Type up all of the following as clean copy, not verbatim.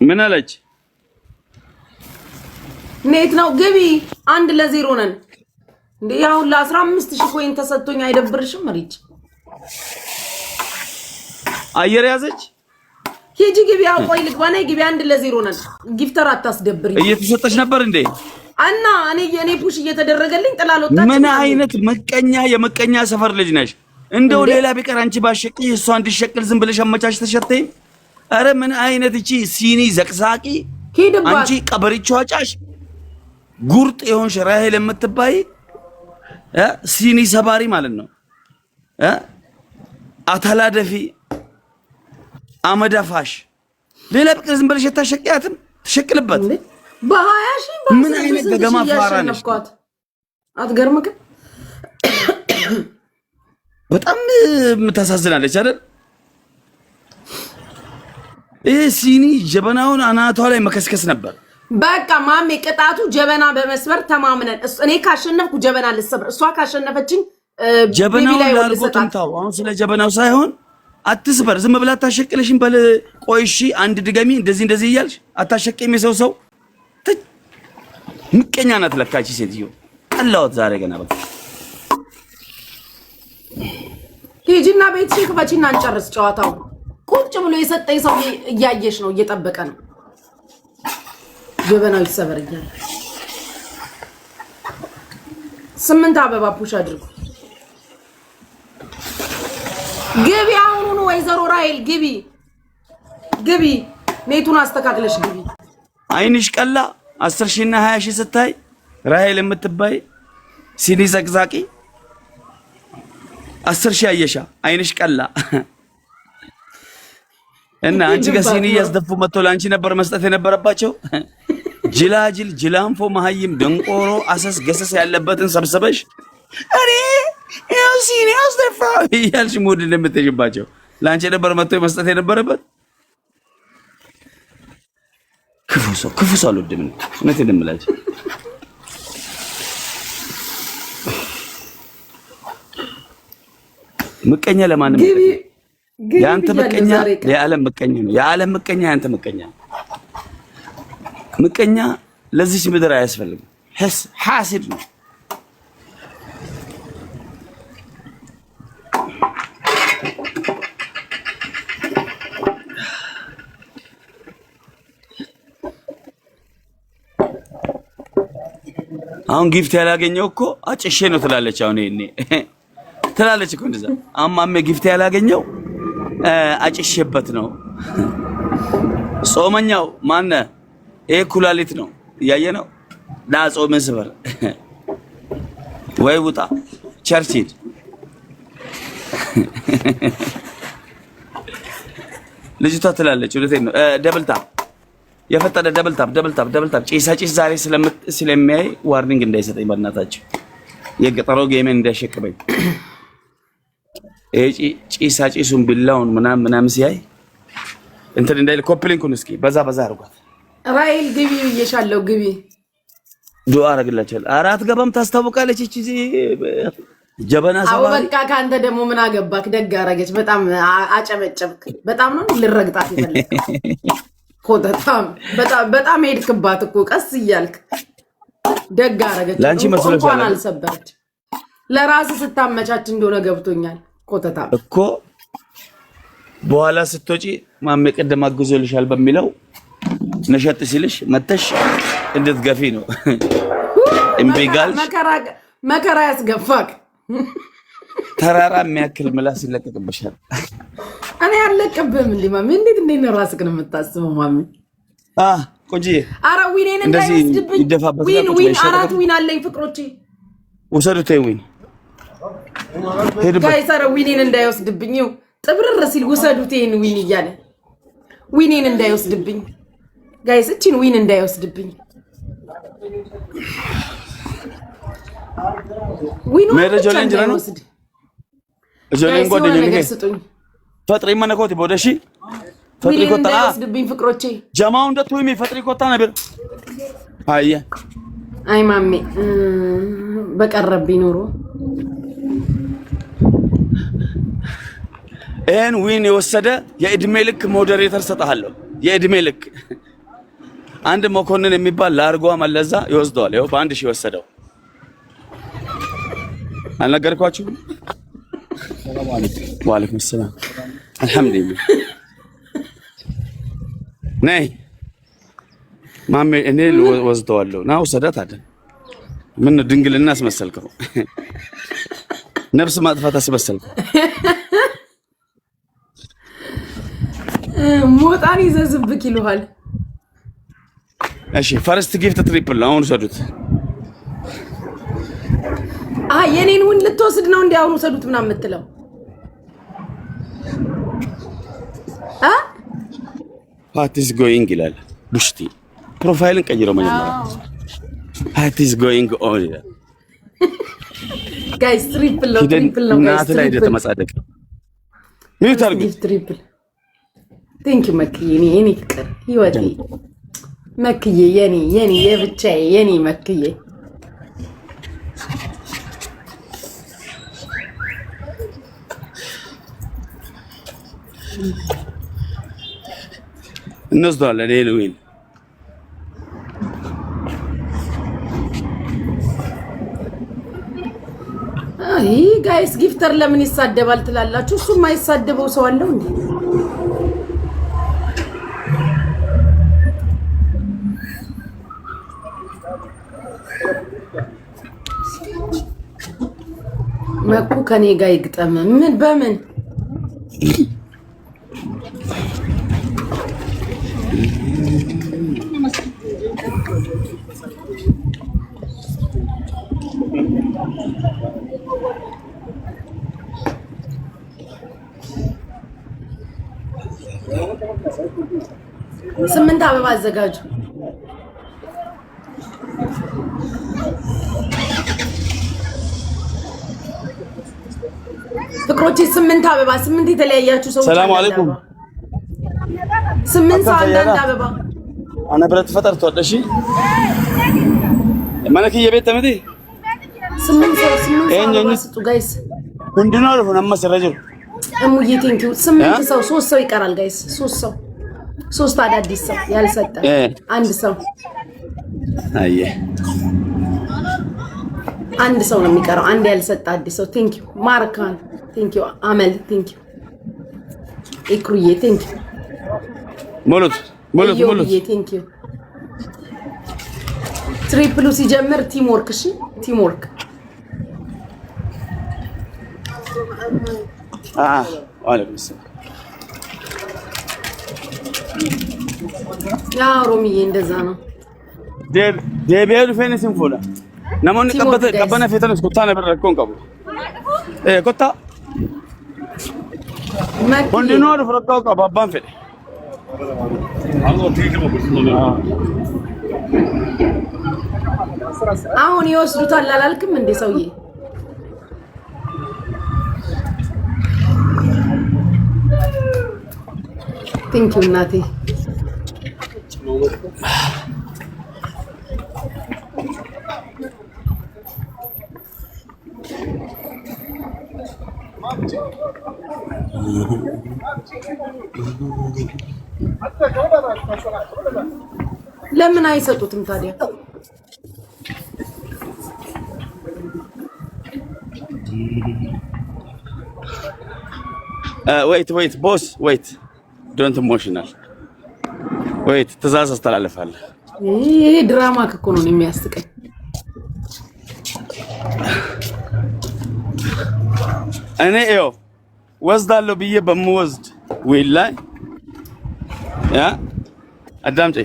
ምን አለች? ኔት ነው ግቢ 1-0 ነን እንዴ? ያው ለ15000 ኮይን ተሰጥቶኝ አይደብርሽም? መሪጭ አየር ያዘች። ሂጂ ግቢ። ያው ቆይ ልግባ ነይ ግቢ 1-0 ነን። ጊፍተር አታስደብሪ። እየተሰጠች ነበር እንዴ? እና እኔ ፑሽ እየተደረገልኝ ጥላሎታች። ምን አይነት መቀኛ የመቀኛ ሰፈር ልጅ ነሽ? እንደው ሌላ ቢቀር አንቺ ባሸቂ እሷ እንድሸቅል ዝም ብለሽ አመቻች ተሸተይ። አረ ምን አይነት እቺ ሲኒ ዘቅዛቂ አንቺ ቀበሪቾ አጫሽ ጉርጥ የሆንሽ ራሄል የምትባይ ሲኒ ሰባሪ ማለት ነው። አታላደፊ አመዳፋሽ ሌላ ቢቀር ዝም ብለሽ ታሸቂያትም ተሸቅልበት። በ20,000 ምን አይነት ገገማ ፋራ ነሽ? አትገርምክ? በጣም ምታሳዝናለች አይደል? ሲኒ ጀበናውን አናቷ ላይ መከስከስ ነበር። በቃ ማሜ ቅጣቱ ጀበና በመስበር ተማምነን እኔ ካሸነፍኩ ጀበና ልሰብር፣ እሷ ካሸነፈችኝ ጀበናው ላርጎቱን ታው። አሁን ስለ ጀበናው ሳይሆን አትስበር፣ ዝም ብላ አታሸቅልሽም። በል ቆይሺ አንድ ድገሚ እንደዚህ እያልሽ አታሸቅም። ሰው ምቀኛ ናት ለካቺ ሴትዮ። ቀላውት ዛሬ ገና በቃ ሂጂና ቤትሽን ክፈቺና እንጨርስ ጨዋታው። ቁጭ ብሎ የሰጠኝ ሰው እያየሽ ነው፣ እየጠበቀ ነው። ጀበናው ይሰበር እያለ 8 አበባ ፑሽ አድርጉ። ግቢ አሁኑኑ ወይዘሮ ራሄል ግቢ። ኔቱን አስተካክለሽ ግቢ። አይንሽ ቀላ 10,000 እና 20,000 ስታይ ራሄል የምትባይ ሲኒ ዘቅዛቂ 10,000 አየሻ። አይንሽ ቀላ እና አንቺ ጋር ሲኒ ያስደፉ መጥቶ ላንቺ ነበር መስጠት የነበረባቸው። ጅላጅል ጅላንፎ መሀይም ደንቆሮ አሰስ ገሰስ ያለበትን ሰብስበሽ አሬ ያው ሲኒ ያስደፋ ያልሽ ሙድ እንደምትይባቸው ላንቺ ነበር መጥቶ መስጠት የነበረበት። ክፉ ሰው አልወድም ነው እውነቴን እምላችሁ። ምቀኛ ለማንም ያንተ ምቀኛ የዓለም ምቀኛ ነው። የዓለም ምቀኛ ያንተ ምቀኛ ነው። ምቀኛ ለዚህ ምድር አያስፈልግም። ሐሲድ ነው። አሁን ጊፍት ያላገኘው እኮ አጭሼ ነው ትላለች። አሁን እኔ ትላለች እኮ እንደዛ። አማሜ ጊፍት ያላገኘው አጭሼበት ነው። ጾመኛው ማነ ይሄ ኩላሊት ነው እያየ ነው። ና ጾምን ስበር ወይ ውጣ ቸርች ሂድ። ልጅቷ ትላለች እውነቴን ነው። ደብልታ የፈጠነ ደብልታፕ ጭስ ዛሬ ስለሚያይ ዋርኒንግ እንዳይሰጠኝ በእናታችሁ የገጠሮ ጌሜን እንዳይሸቅበኝ። ጭሱን ቢላውን ምናምን ሲያይ እንትን እንዳይል ኮፕሊንኩን እስኪ በዛ አድርጓት። ራይል ግቢ ብዬሻለሁ፣ ግቢ ዱአ አረግላችኋለሁ። አራት ገባም ታስታውቃለች እቺ ጀበና ሰባ። አዎ በቃ ካንተ ደግሞ ምን አገባክ? ደግ አረገች። በጣም አጨበጨብክ። በጣም ነው ልረግጣት ይፈልግ ኮተታም በጣም ሄድክባት እኮ ቀስ እያልክ። ደግ አረገች። ላንቺ መስሎሻል አልሰበረች። ለራስ ስታመቻች እንደሆነ ገብቶኛል። ኮተታም እኮ በኋላ ስትወጪ ማሜ ቀደም አግዞልሻል በሚለው ነሸጥ ሲልሽ መተሽ እንድትገፊ ነው። እምቢጋል መከራ ያስገፋክ። ተራራ የሚያክል ምላስ ይለቀቅብሻል። እኔ አልለቀብህም እንዴ ማሚ? እንዴት ነው ራስህን የምታስበው ማሚ? ቆንጆዬ ኧረ ዊኔን እንዳይወስድብኝ። ዊን 4 ዊን አለኝ ፍቅሮቼ። ውሰዱት ዊን ሄድበት። ጋይስ ኧረ ዊኔን እንዳይወስድብኝ። ጥብርር ሲል ውሰዱት ይሄን ዊን እያለ ዊኔን እንዳይወስድብኝ ጋይስ፣ እቺን ዊን እንዳይወስድብኝ። ዊኑ መረጃውን ነው እጆሌን ጓደኛዬ ፈጥሪ መነኮት ቦደሺ ፈጥሪ ኮታ እንዳይወስድብኝ ፍቅሮቼ። ጀማው እንደቱሚ ፈጥሪ ኮታ ነበር። አይ ማሜ በቀረብኝ ኖሮ ይሄን ዊን የወሰደ የእድሜ ልክ ሞዴሬተር ሰጣለሁ። የእድሜ ልክ አንድ መኮንን የሚባል ላርጓ መለዛ ይወስደዋል። ይኸው በአንድ ሺህ ወሰደው። አልነገርኳችሁም? ወአለይኩም ሰላም። አልሐምዱሊላህ ነይ ማሜ እኔ ወስደዋለሁ። ና ውሰዳት አለ። ምን ድንግልና አስመሰልከው? ነፍስ ማጥፋት አስመሰልከው? ሞጣን ይዘዝብክ ይሉሃል። እሺ ፈርስት ጊፍት ትሪፕል አሁን ውሰዱት። የኔን ውን ልትወስድ ነው? እንዲያውኑ ውሰዱት ምናምን የምትለው ፓቲስ ጎይንግ ይላል። ቡሽቲ ፕሮፋይልን ቀይረው መጀመሪያ ፓቲስ ጎይንግ ኦን ይላል። ጋይስ ትሪፕል ነው፣ ትሪፕል ነው ጋይስ። እናት ላይ ተመጻደቅ ምን ታርጉ? ትሪፕል ቴንክ ዩ መክዬ፣ የኔ ፍቅር ህይወቴ መክዬ፣ የኔ የብቻዬ የኔ መክዬ። እንወስደዋለን ይሄን ዊን ጋይስ ጊፍተር ለምን ይሳደባል ትላላችሁ? እሱ የማይሳደበው ሰው አለው እንዴ? መኩ ከኔ ጋር ይግጠም። ምን በምን ስምንት አበባ አዘጋጁ ፍቅሮቼ። ስምንት አበባ፣ ስምንት የተለያያችሁ ሰዎች። ሰላም አለይኩም። ስምንት ሰው አንዳንድ አበባ አና ብረት ፈጠርቷል። እሺ ማለከየ ቤት ተመዲ ስምንት ሰው አበባ ስጡ ጋይስ። እንድነው ነው ማሰራጀው እሙዬ ቴንኪው። ስምንት ሰው፣ ሶስት ሰው ይቀራል ጋይስ። ሶስት ሰው፣ ሶስት አዳዲስ ሰው ያልሰጠ አንድ ሰው። አየ አንድ ሰው ነው የሚቀረው፣ አንድ ያልሰጠ አዲስ ሰው። ቴንኪው ማርካን፣ ቴንኪው አመል፣ ቴንኪው ኢክሩዬ፣ ቴንኪው ሞሉት፣ ቴንኪው። ትሪፕሉ ሲጀምር ቲም ወርክ። እሺ ቲም ወርክ። ወአለይኩም ሰላም። ያ ሮሚዬ እንደዛ ነው። deebi'ee dhufeen isin fuudha. Namoonni qabbana feetanis kottaa na bira rakkoon qabu. Kottaa hundinuu dhufu rakkoo qabu abbaan fedhe. አሁን ይወስዱታል አላልክም እንዴ ሰውዬ? ቴንኪው እናቴ። ለምን አይሰጡትም ታዲያ? wait boss wait don't emotional wait ትእዛዝ አስተላልፋለሁ። ይሄ ድራማ እኮ ነው የሚያስቀኝ። እኔ ይኸው ወስዳለሁ ብዬ በምወስድ ዊል ላይ ያ አዳምጪ።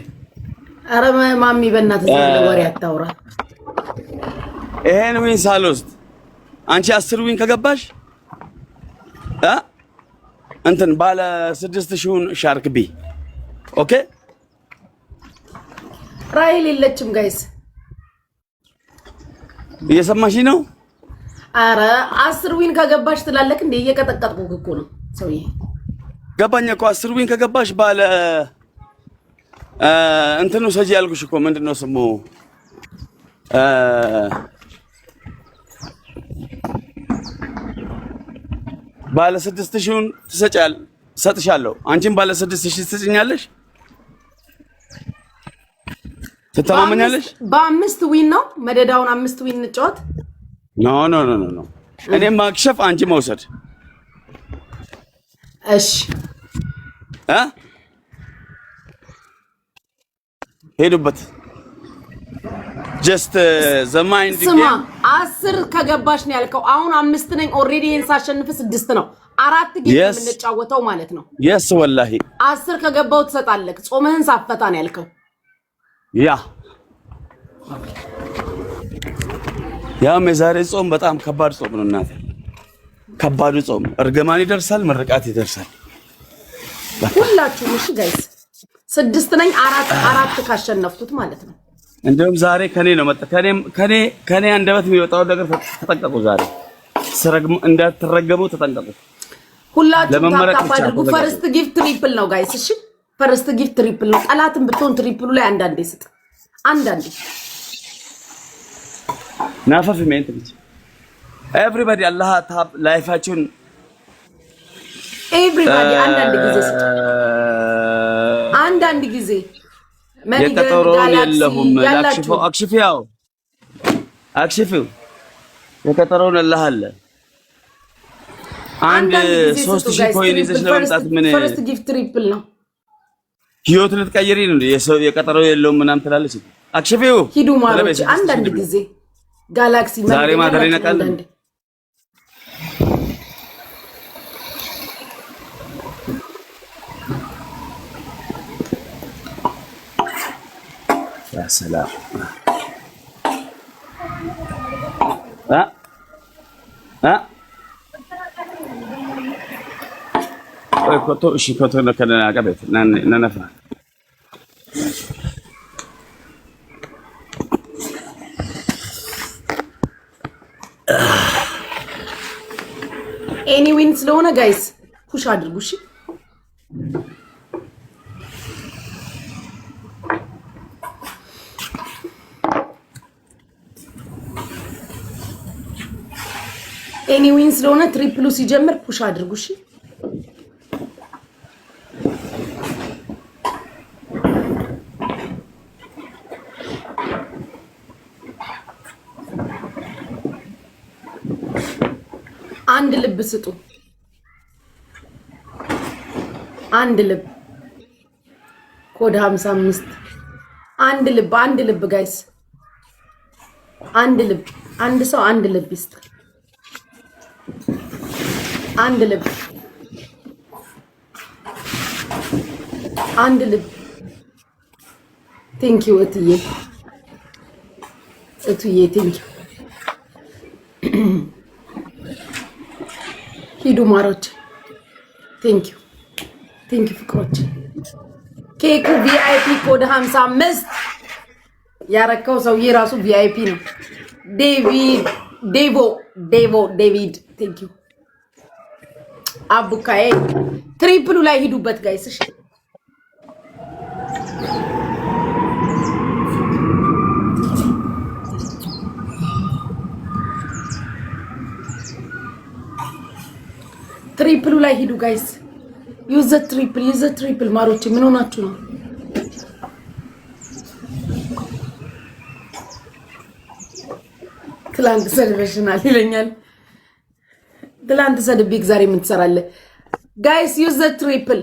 ኧረ ማሚ በእናትህ ዘለ ወሬ አታውራ። ይሄን ዊን ሳልወስድ አንቺ 10 ዊን ከገባሽ እንትን ባለ 6000ውን ሻርክ ቢ ኦኬ። ራይል የለችም ጋይስ፣ እየሰማሽ ነው? አረ 10 ዊን ከገባሽ ትላለክ እንዴ? እየቀጠቀጥኩ እኮ ነው ሰውዬ። ገባኝ እኮ 10 ዊን ከገባሽ ባለ እንትኑ ሰጂ ያልኩሽ እኮ ምንድነው ስሙ? ባለ 6000ውን ሰጥሻለሁ። አንቺም ባለ 6000 ትሰጪኛለሽ? ትተማመኛለሽ? በአምስት ዊን ነው መደዳውን 5 ዊን እንጫወት። ኖ እኔ ማክሸፍ አንቺ መውሰድ። እሺ ሄዱበት ጀስት ዘ ማይንድ ስማ 10 ከገባሽ ነው ያልከው። አሁን 5 ነኝ ኦሬዲ። ይሄን ሳሸንፍ 6 ነው። 4 ጌም የምንጫወተው ማለት ነው። የስ ወላሂ 10 ከገባው ትሰጣለህ። ጾምህን ሳፈታ ነው ያልከው። ያም የዛሬ ጾም በጣም ከባድ ጾም ነው እናቴ። ከባዱ ጾም እርግማን ይደርሳል፣ ምርቃት ይደርሳል። ሁላችሁም እሺ ጋይስ 6 ነኝ። 4 ካሸነፍኩት ማለት ነው። እንደውም ዛሬ ከኔ ነው መጣ ከኔ አንደበት የሚወጣው ነገር ተጠንቀቁ። ዛሬ እንዳትረገሙ ተጠንቀቁ። ሁላችሁም ታፕ አድርጉ። ፈርስት ጊፍት ትሪፕል ነው ጋይስ። እሺ ፈርስት ጊፍት ትሪፕል ነው። ጠላትን ብትሆን ትሪፕሉ ላይ አንዳንዴ ስጥ። አንዳንዴ ናፈፍ ሜንት ልጅ ኤቭሪባዲ አላህ ታፕ ላይፋችሁን ኤቭሪባዲ አንዳንድ ጊዜ ስጥ። አንዳንድ ጊዜ የቀጠሮ የለሁም አክሽፊው የቀጠሮውን አላህ አለ። አንድ 3000 ኮይን ይዘሽ ለመምጣት ምን ፈርስት ጊፍት ትሪፕል ነው። ህይወት ልትቀይሪ ነው። የሰው የቀጠሮ የለውም ምናምን ትላለች። አክሽፊው ሂዱ ማሮች። አንዳንድ ጊዜ ጋላክሲ ዛሬ ማደር ይነቃል። ያ ሰላም ኮቶ እሺ ኮቶ ነከና ቀበት ነነፋ ኤኒ ዊን ስለሆነ ጋይስ ፑሽ አድርጉ። እሺ ኤኒ ዊን ስለሆነ ትሪፕሉ ሲጀምር ፑሽ አድርጉ። እሺ አንድ ልብ ስጡ። አንድ ልብ ኮድ 55 አንድ ልብ ጋይስ አንድ ልብ። አንድ ሰው አንድ ልብ ይስጥ። አንድ ልብ አንድ ልብ። ቴንክ ዩ እትዬ ቴንክ ዩ። ሂዱ ማሮች። ቴንክ ዩ ፍቅሮች። ኬኩ ቪአይፒ ኮድ 55 ያረከው ሰውዬ ራሱ ቪአይፒ ነው። ዴቪድ ቴንክ ዩ። አቡካዬ ትሪፕሉ ላይ ሂዱበት ጋይስ። እሺ ትሪፕሉ ላይ ሂዱ ጋይስ። ዩዘ ትሪፕል ማሮች ምን ሆናችሁ ነው? ትላንት ሰድበሽናል ይለኛል። ትላንት ሰድቤክ ዛሬ ምን ትሰራለህ? ጋይስ ዩዝ ዘ ትሪፕል።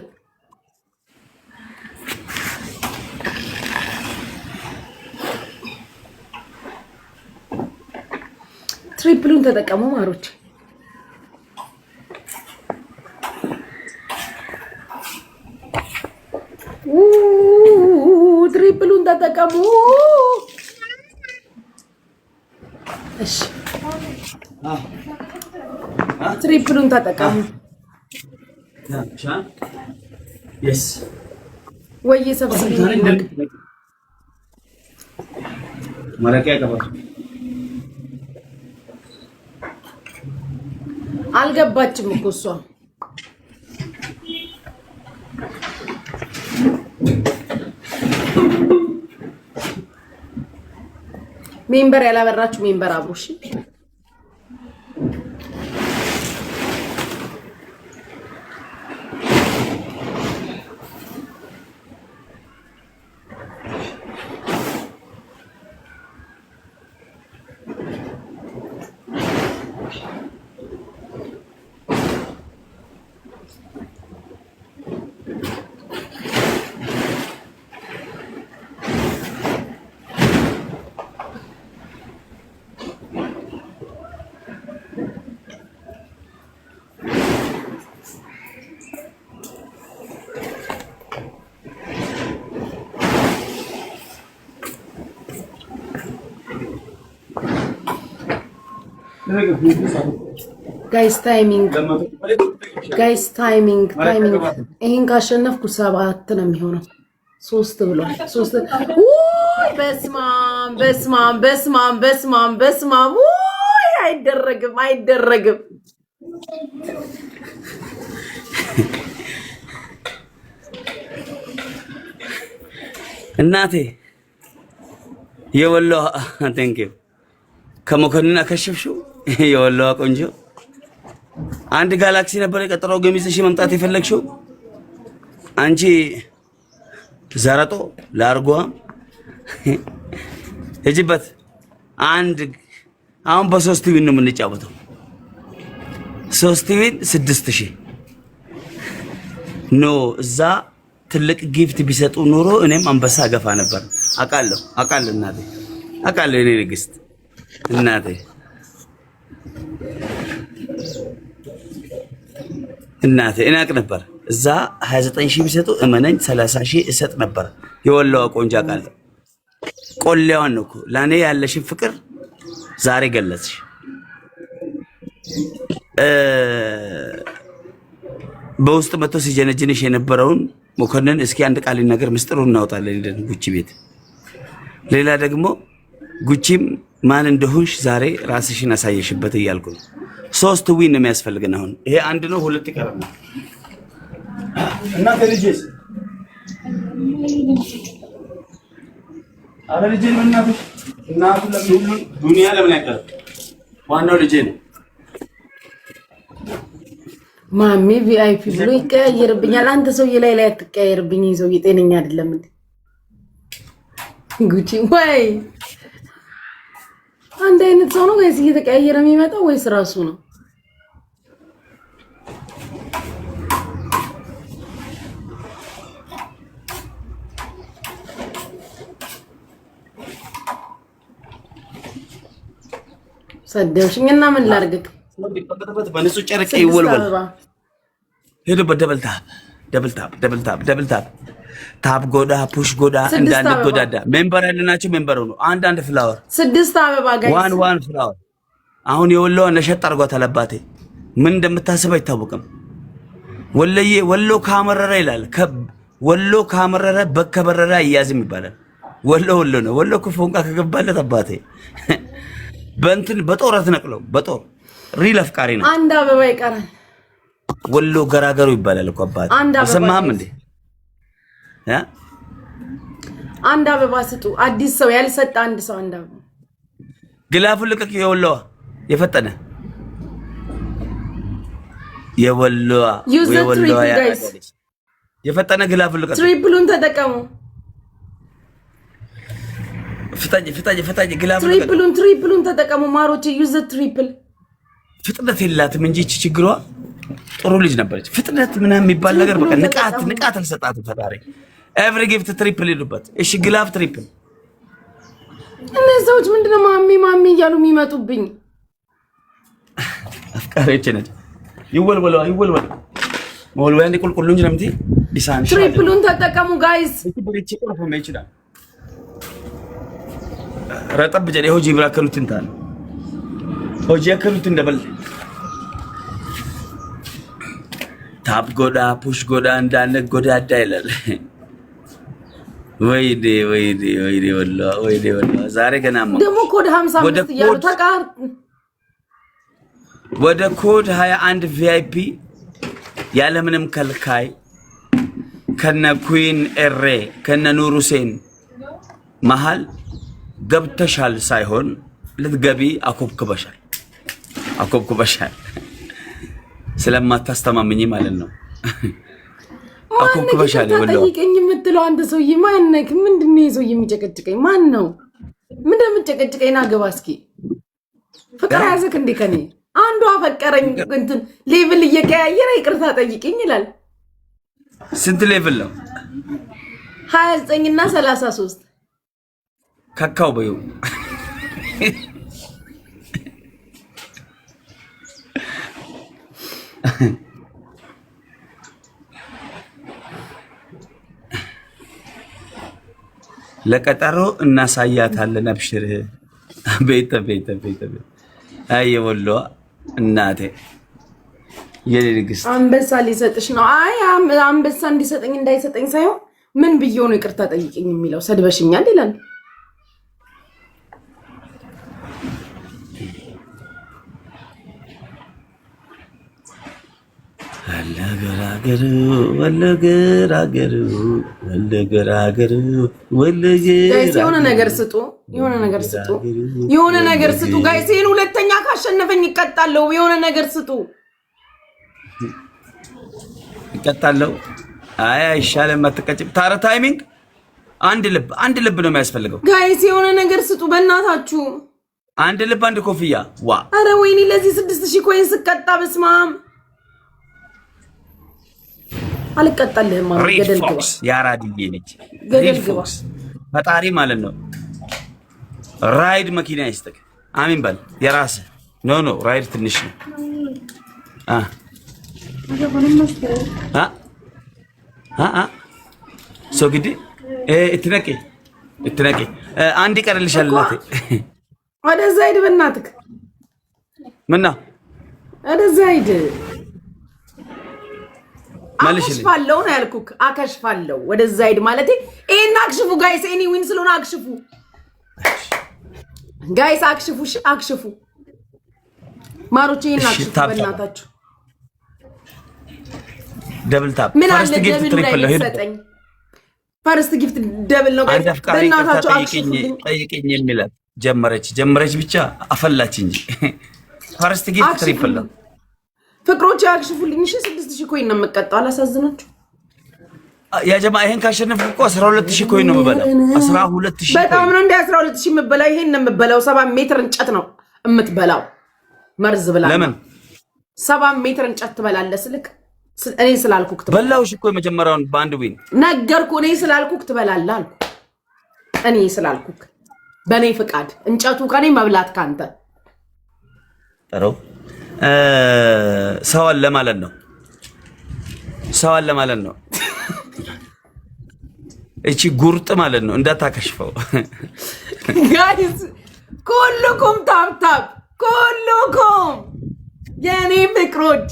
ትሪፕሉን ተጠቀሙ ማሮች። ትሪፕሉን ተጠቀሙ። እሺ ትሪፕሉን ተጠቀሙ። ወይ ሰብስቢ አልገባችም እኮ እሷ። ሜምበር ያላበራችሁ ሜምበር አብሩ። እሺ ጋይስ ታይሚንግ ይሄን ካሸነፍኩ 7 ነው የሚሆነው። 3 ብሏል። 3 ውይ በስማም ውይ አይደረግም። እናቴ የወሎ ቴንኪው ከመኮንን አከሸፍሽው። የወሎ ቆንጆ አንድ ጋላክሲ ነበር የቀጠረው ገሚስሽ መምጣት የፈለግሽው አንቺ ዘረጦ ላርጓ እጅበት አንድ አሁን በሶስት ዊን ነው የምንጫወተው። 3 ዊን 6000 ኖ እዛ ትልቅ ጊፍት ቢሰጡ ኖሮ እኔም አንበሳ ገፋ ነበር። አቃለሁ እናቴ አቃለሁ እኔ ንግስት እናቴ እናቅ ነበር። እዛ 29000 ቢሰጡ እመነኝ 30000 እሰጥ ነበር። የወላዋ ቆንጆ አቃለሁ። ቆሌዋን ነው እኮ ለኔ ያለሽን ፍቅር ዛሬ ገለጽሽ። በውስጥ መጥቶ ሲጀነጅንሽ የነበረውን መኮንን እስኪ አንድ ቃል ነገር ምስጢሩን እናወጣለን ጉቺ ቤት። ሌላ ደግሞ ጉቺም ማን እንደሆንሽ ዛሬ ራስሽን አሳየሽበት እያልኩ ነው። 3 ዊን ነው የሚያስፈልገን። አሁን ይሄ አንድ ነው፣ 2 ይቀርናል። እና ከልጅስ አረ ልጄ ነው እናቱ ለምን ዱንያ ለምን ያቀር ዋናው ልጄ ነው። ማሚ ቪአይፒ ብሎ ይቀያየርብኛል። አንተ ሰውዬ ላይ አትቀያየርብኝ። ሰውዬ ጤነኛ አይደለም እንዴ? ጉቺ ወይ አንድ አይነት ሰው ነው ወይስ እየተቀያየረ የሚመጣው ወይስ ራሱ ነው? ሰደውሽኝና ምን ላድርግ? በንጹህ ጨርቅ ይወልወል። ሄዶ ደብል ታፕ ጎዳ ፑሽ ጎዳ እንዳንጎዳዳ። ሜምበር ያለናችሁ ሜምበር ነው። አንድ ፍላወር 6 አበባ ጋይስ ዋን ፍላወር። አሁን የወሎዋ ነሸጥ አርጓታል። አባቴ ምን እንደምታስብ አይታወቅም። ወለዬ ወሎ ካመረረ ይላል። ወሎ ካመረረ በከበረረ አይያዝም ይባላል። ወሎ ነው። ወሎ ፎንቃ ከገባለት አባቴ በእንትን በጦር አትነቅለው። በጦር ሪል አፍቃሪ ነው። አንድ አበባ ይቀራል። ወሎ ገራገሩ ይባላል እኮ አባቴ። አሰማህም እንዴ? አንድ አበባ ስጡ። አዲስ ሰው ያልሰጠ አንድ ሰው አንድ አበባ። ግላፉን ልቀቅ። የወሎዋ የፈጠነ የወሎዋ የፈጠነ ግላፉን ልቀቅ። ትሪፕሉን ተጠቀሙ። ፍታጅ ግላፉን ልቀቅ። ትሪፕሉን ተጠቀሙ ማሮቼ። ዩዝ ትሪፕል። ፍጥነት የላትም እንጂ እቺ ችግሯ ጥሩ ልጅ ነበረች። ፍጥነት ምናምን የሚባል ነገር በቃ ንቃት አልሰጣትም ፈጣሪ። ኤቭሪ ጊፍት ትሪፕል ይሉበት። እሺ ግላፍ ትሪፕል። እነዚህ ሰዎች ምንድነው ማሚ እያሉ የሚመጡብኝ? አፍቃሪዎች ነች። ይወልወል ወልወል እንደ ቁልቁል እንጂ ለምቲ ዲሳን ትሪፕሉን ተጠቀሙ ጋይስ። እቺ ቆርፎ ይችላል ረጠብ ጀኔ ሆጂ ብራከሉት እንታን ሆጂ ያከሉት እንደበል ታፕ ጎዳ ፑሽ ጎዳ እንዳነ ጎዳዳ ይላል። ወይዴ ወላ ዛሬ ገናማ ደግሞ ኮድ 55 ያሉ ተቃር ወደ ኮድ 21 ቪአይፒ ያለምንም ከልካይ ከነ ኩዊን ኤሬ ከነ ኑር ሁሴን መሃል ገብተሻል ሳይሆን ልትገቢ አኮብኩበሻል። ስለማታስተማምኝ ማለት ነው። አኮብኩበሻል። ወላሂ ጠይቀኝ የምትለው አንተ ሰውዬ ማን ነህ? ምንድነው ይዞ የሚጨቀጭቀኝ? ማን ነው? ምን እንደምትጨቀጭቀኝ ና ገባ እስኪ። ፍቅር ያዘክ እንዴ ከኔ? አንዱ አፈቀረኝ እንትን ሌቭል እየቀያየረ ይቅርታ ጠይቀኝ ይላል። ስንት ሌቭል ነው? 29 እና 33 ካካው በዩ ለቀጠሮ እናሳያታለን። አብሽር ቤተ አይ ወሎ እናቴ የልግስ አንበሳ ሊሰጥሽ ነው። አይ አንበሳ እንዲሰጠኝ እንዳይሰጠኝ ሳይሆን ምን ብየው ነው ይቅርታ ጠይቅኝ የሚለው? ሰድበሽኛል ይላል። የሆነ ነገር ስጡ፣ የሆነ ነገር ስጡ፣ የሆነ ነገር ስጡ ጋይስ። ይሄን ሁለተኛ ካሸነፈኝ ይቀጣለሁ። የሆነ ነገር ስጡ። ይቀጣለሁ። አይ አይሻለም፣ አትቀጭም። ታረ ታይሚንግ አንድ ልብ ነው የሚያስፈልገው ጋይስ። የሆነ ነገር ስጡ በእናታችሁ። አንድ ልብ፣ አንድ ኮፍያ። ዋ አረ ወይኔ ለዚህ 6000 ኮይን ስቀጣ በስማም አልቀጣልህም ማለት ገደል ግባ። ያራድዬ ነች ገደል ግባ። ፈጣሪ ማለት ነው። ራይድ መኪና ይስጥክ። አሚን በል የራስህ ኖ ራይድ ትንሽ ነው። ሰው ግዲ እትነቂ አንድ ይቀርልሻል። እናቴ ወደዛ ሂድ በእናትህ። ምነው ወደዛ ሂድ። አከሽፋለሁ ነው ያልኩህ። አከሽፋለሁ። ወደዛ ሂድ ማለቴ ይሄን አክሽፉ ጋይስ። ኤኒ ዊን ስለሆነ አክሽፉ ጋይስ፣ አክሽፉ። አክሽፉ ማሮቼ፣ ይሄን አክሽፉ በእናታችሁ። ደብል ታፕ ፈርስት ጊፍት ትሪፕል ነው። ሄደኝ ፈርስት ጊፍት ደብል ነው ጋይስ። በእናታችሁ አክሽፉ። ጠይቅኝ የሚላት ጀመረች ብቻ አፈላች እንጂ ፈርስት ጊፍት ትሪፕል ነው። ፍቅሮች ያክሽፉልኝ። እሺ 6000 ኮይን ነው የምቀጣው። አላሳዝናችሁ ያ ጀማ። ይሄን ካሸነፍኩ እኮ 12000 ኮይን ነው የምበላው። 12000 በጣም ነው እንደ 12000 የምበላው። ይሄን ነው የምበላው። 7 ሜትር እንጨት ነው የምትበላው። መርዝ ብላ ለምን 7 ሜትር እንጨት ትበላለህ? ስልክ እኔ ስላልኩክ ትበላለህ። በላውሽ እኮ የመጀመሪያውን በአንድ ዊን ነገርኩ። እኔ ስላልኩክ ትበላለህ አልኩ። እኔ ስላልኩክ በእኔ ፍቃድ እንጨቱ ከኔ መብላት ካንተ ጥሩ ሰው አለ ማለት ነው። ሰው አለ ማለት ነው። እቺ ጉርጥ ማለት ነው። እንዳታከሽፈው ጋይስ። ኩሉኩም ታብታብ፣ ኩሉኩም የኔ ፍቅሮች።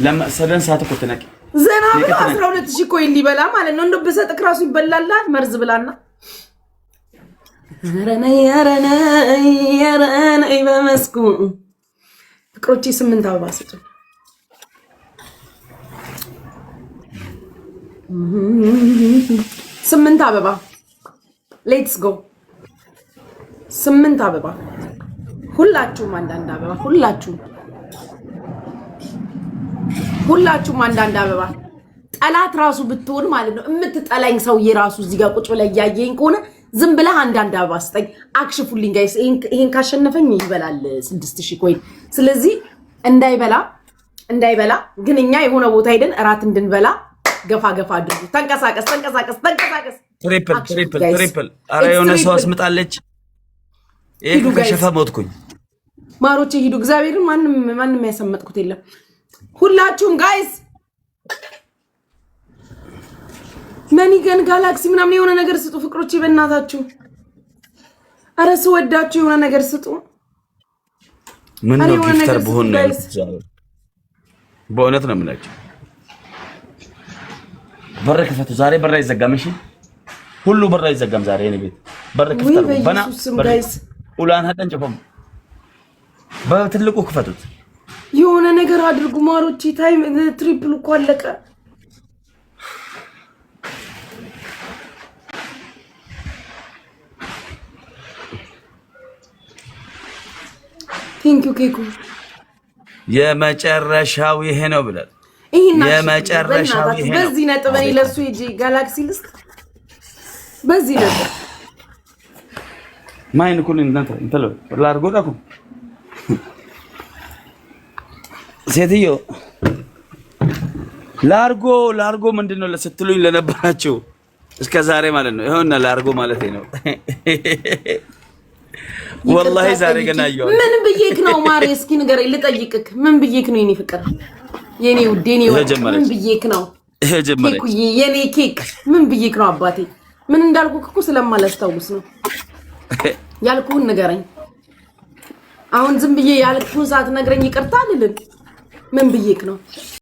ለማሰደን ሰዓት እኮ ተነቂ ዘና ብሎ 12000 ኮይን ሊበላ ማለት ነው። እንደው በሰጥክ ራሱ ይበላላል። መርዝ ብላና ረነይ በመስኩ ፍቅሮቼ 8 አበባ ስጡ። 8 አበባ ሌትስ ጎ። 8 አበባ ሁላችሁም አንዳንድ አበባ። ሁላችሁም አንዳንድ አበባ። ጠላት ራሱ ብትሆን ማለት ነው የምትጠላኝ ሰውዬ ራሱ እዚህ ጋር ቁጭ ብለህ እያየኝ ከሆነ ዝም ብለህ አንዳንድ አበባ ስጠኝ። አክሽፉልኝ ጋይስ። ይሄን ካሸነፈኝ ይበላል 6000 ኮይን። ስለዚህ እንዳይበላ ግን እኛ የሆነ ቦታ ሄደን እራት እንድንበላ ገፋ አድርጉ። ተንቀሳቀስ። ትሪፕል። አረ የሆነ ሰው አስምጣለች። ይሄ ከሸፈ ሞትኩኝ። ማሮቼ ሂዱ። እግዚአብሔርን ማንም ያሰመጥኩት የለም። ሁላችሁም ጋይስ መኒገን ጋላክሲ ምናምን የሆነ ነገር ስጡ ፍቅሮቼ፣ በእናታችሁ። አረ ስወዳችሁ የሆነ ነገር ስጡ። ምን ነው ጊፍተር በሆነ ነው በእውነት ነው የምላችሁ። በር ክፈቱ። ዛሬ በር አይዘጋም። እሺ ሁሉ በር አይዘጋም ዛሬ። እኔ ቤት በር ክፈቱ። በና ጋይስ ኡላን ሀጠንጨፈም በትልቁ ክፈቱት። የሆነ ነገር አድርጉ ማሮቼ። ታይም ትሪፕል እኮ አለቀ። ቴንኪው ኬኩ። የመጨረሻው ይሄ ነው ብለን የመጨረሻው ይሄ ነው። በዚህ ነጥብ እኔ ለሱ ሂጂ ጋላክሲ ልስጥ። በዚህ ነጥብ ማይን ኩል እንተለ ላርጎ ዳኩ ሴትዮ ላርጎ ምንድነው ለስትሉኝ ለነበራችሁ እስከ ዛሬ ማለት ነው። ይሄውና ላርጎ ማለት ነው። ወላሂ ዛሬ ገና አየሁ። ምን ብዬክ ነው ማሬ? እስኪ ንገረኝ ልጠይቅክ። ምን ብዬክ ነው የኔ ፍቅር፣ የኔ ውድ፣ የኔ ወድ፣ ምን ብዬክ ነው? ኬኩዬ፣ የኔ ኬክ፣ ምን ብዬክ ነው አባቴ? ምን እንዳልኩክ እኮ ስለማላስታውስ ነው። ያልኩህን ንገረኝ። አሁን ዝም ብዬ ያልኩህን ሰዓት ነግረኝ ይቅርታ አልልም። ምን ብዬክ ነው?